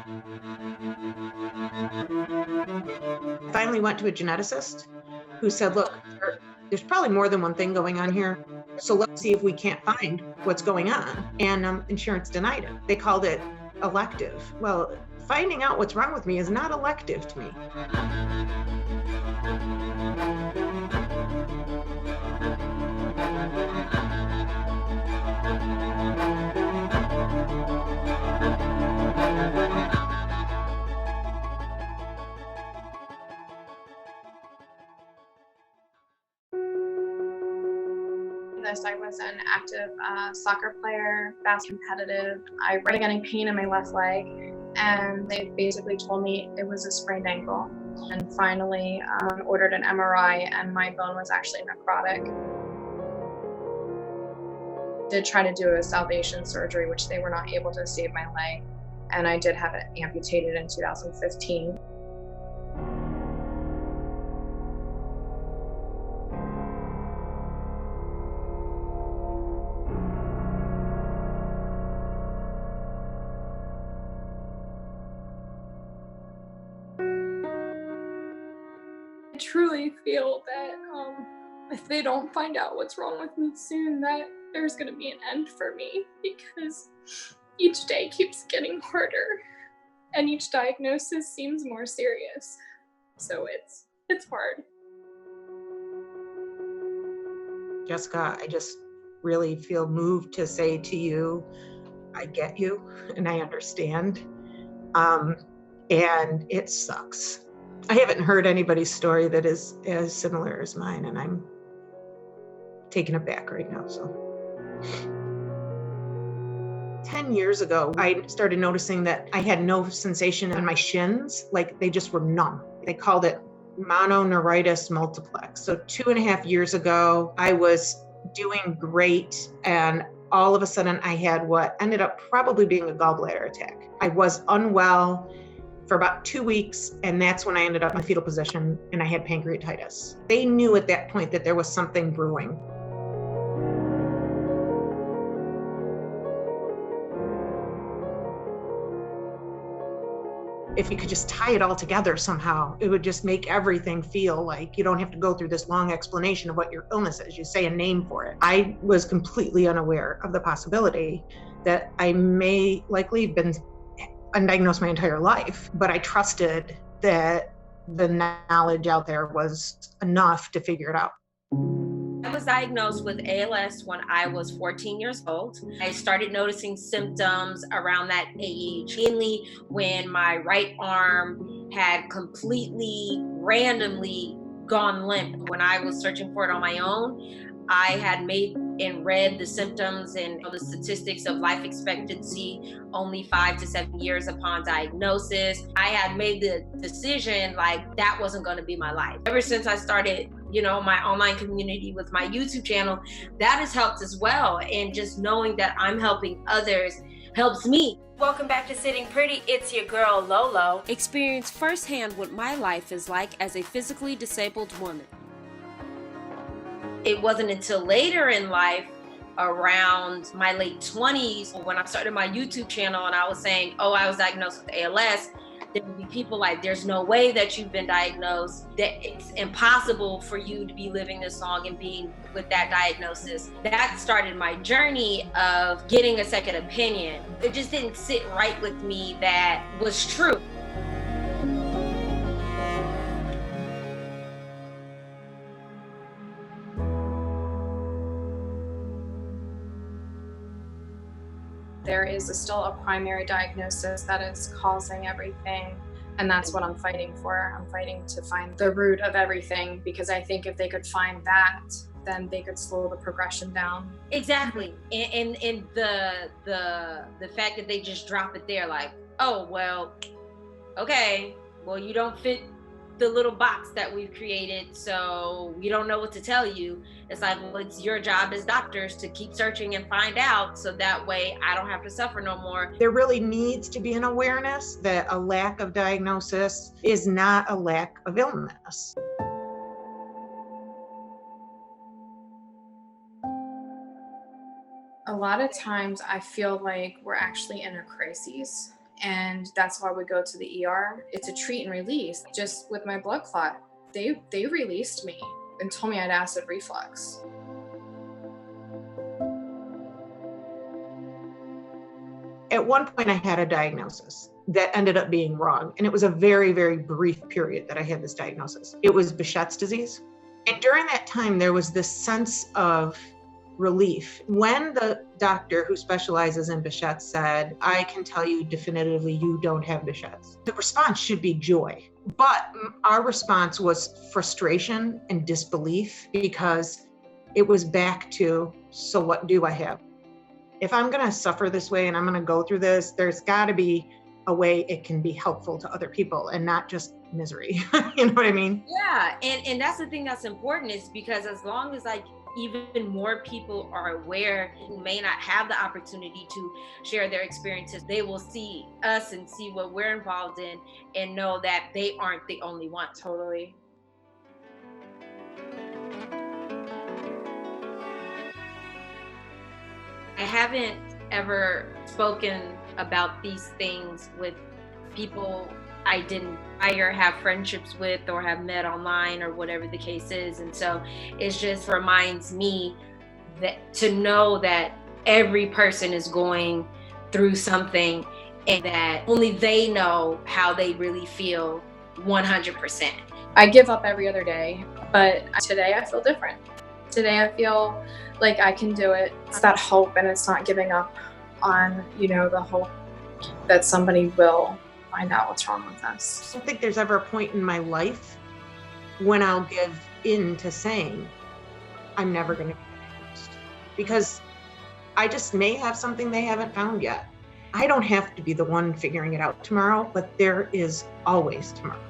I finally went to a geneticist who said, look, there's probably more than one thing going on here. So let's see if we can't find what's going on. And insurance denied it. They called it elective. Well, finding out what's wrong with me is not elective to me. I was an active soccer player, fast competitive. I started getting pain in my left leg, and they basically told me it was a sprained ankle. And finally ordered an MRI, and my bone was actually necrotic. Did try to do a salvation surgery, which they were not able to save my leg, and I did have it amputated in 2015. I truly feel that if they don't find out what's wrong with me soon, that there's going to be an end for me, because each day keeps getting harder and each diagnosis seems more serious. So it's hard. Jessica, I just really feel moved to say to you, I get you and I understand. And it sucks. I haven't heard anybody's story that is as similar as mine, and I'm taken aback right now. So 10 years ago, I started noticing that I had no sensation in my shins, like they just were numb. They called it mononeuritis multiplex. So 2.5 years ago, I was doing great, and all of a sudden I had what ended up probably being a gallbladder attack. I was unwell for about 2 weeks, and that's when I ended up in a fetal position and I had pancreatitis. They knew at that point that there was something brewing. If you could just tie it all together somehow, it would just make everything feel like you don't have to go through this long explanation of what your illness is. You say a name for it. I was completely unaware of the possibility that I may likely have been undiagnosed my entire life, but I trusted that the knowledge out there was enough to figure it out. I was diagnosed with ALS when I was 14 years old. I started noticing symptoms around that age, mainly when my right arm had completely randomly gone limp. When I was searching for it on my own, I had made and read the symptoms and the statistics of life expectancy, only 5 to 7 years upon diagnosis. I had made the decision like that wasn't going to be my life. Ever since I started, my online community with my YouTube channel, that has helped as well. And just knowing that I'm helping others helps me. Welcome back to Sitting Pretty. It's your girl, Lolo. Experience firsthand what my life is like as a physically disabled woman. It wasn't until later in life, around my late 20s, when I started my YouTube channel and I was saying, I was diagnosed with ALS, there would be people like, there's no way that you've been diagnosed, that it's impossible for you to be living this long and being with that diagnosis. That started my journey of getting a second opinion. It just didn't sit right with me that was true. There is still a primary diagnosis that is causing everything, and that's what I'm fighting for. I'm fighting to find the root of everything, because I think if they could find that, then they could slow the progression down. Exactly. And the fact that they just drop it there like, you don't fit the little box that we've created, so we don't know what to tell you. It's like, well, it's your job as doctors to keep searching and find out, so that way I don't have to suffer no more. There really needs to be an awareness that a lack of diagnosis is not a lack of illness. A lot of times I feel like we're actually in a crisis, And that's why we go to the ER. It's a treat and release. Just with my blood clot, they released me and told me I had acid reflux. At one point, I had a diagnosis that ended up being wrong. And it was a very, very brief period that I had this diagnosis. It was Behçet's disease. And during that time, there was this sense of relief. When the doctor who specializes in Behçet's said, I can tell you definitively you don't have Behçet's, the response should be joy. But our response was frustration and disbelief, because it was back to, so what do I have? If I'm going to suffer this way and I'm going to go through this, there's got to be a way it can be helpful to other people and not just misery. You know what I mean? Yeah. And that's the thing that's important, is because as long as like even more people are aware who may not have the opportunity to share their experiences, they will see us and see what we're involved in and know that they aren't the only ones. Totally. I haven't ever spoken about these things with people I didn't prior have friendships with or have met online or whatever the case is. And so it just reminds me that to know that every person is going through something and that only they know how they really feel 100%. I give up every other day, but today I feel different. Today I feel like I can do it. It's that hope, and it's not giving up on, the hope that somebody will find out what's wrong with us. I don't think there's ever a point in my life when I'll give in to saying, I'm never going to be diagnosed, because I just may have something they haven't found yet. I don't have to be the one figuring it out tomorrow, but there is always tomorrow.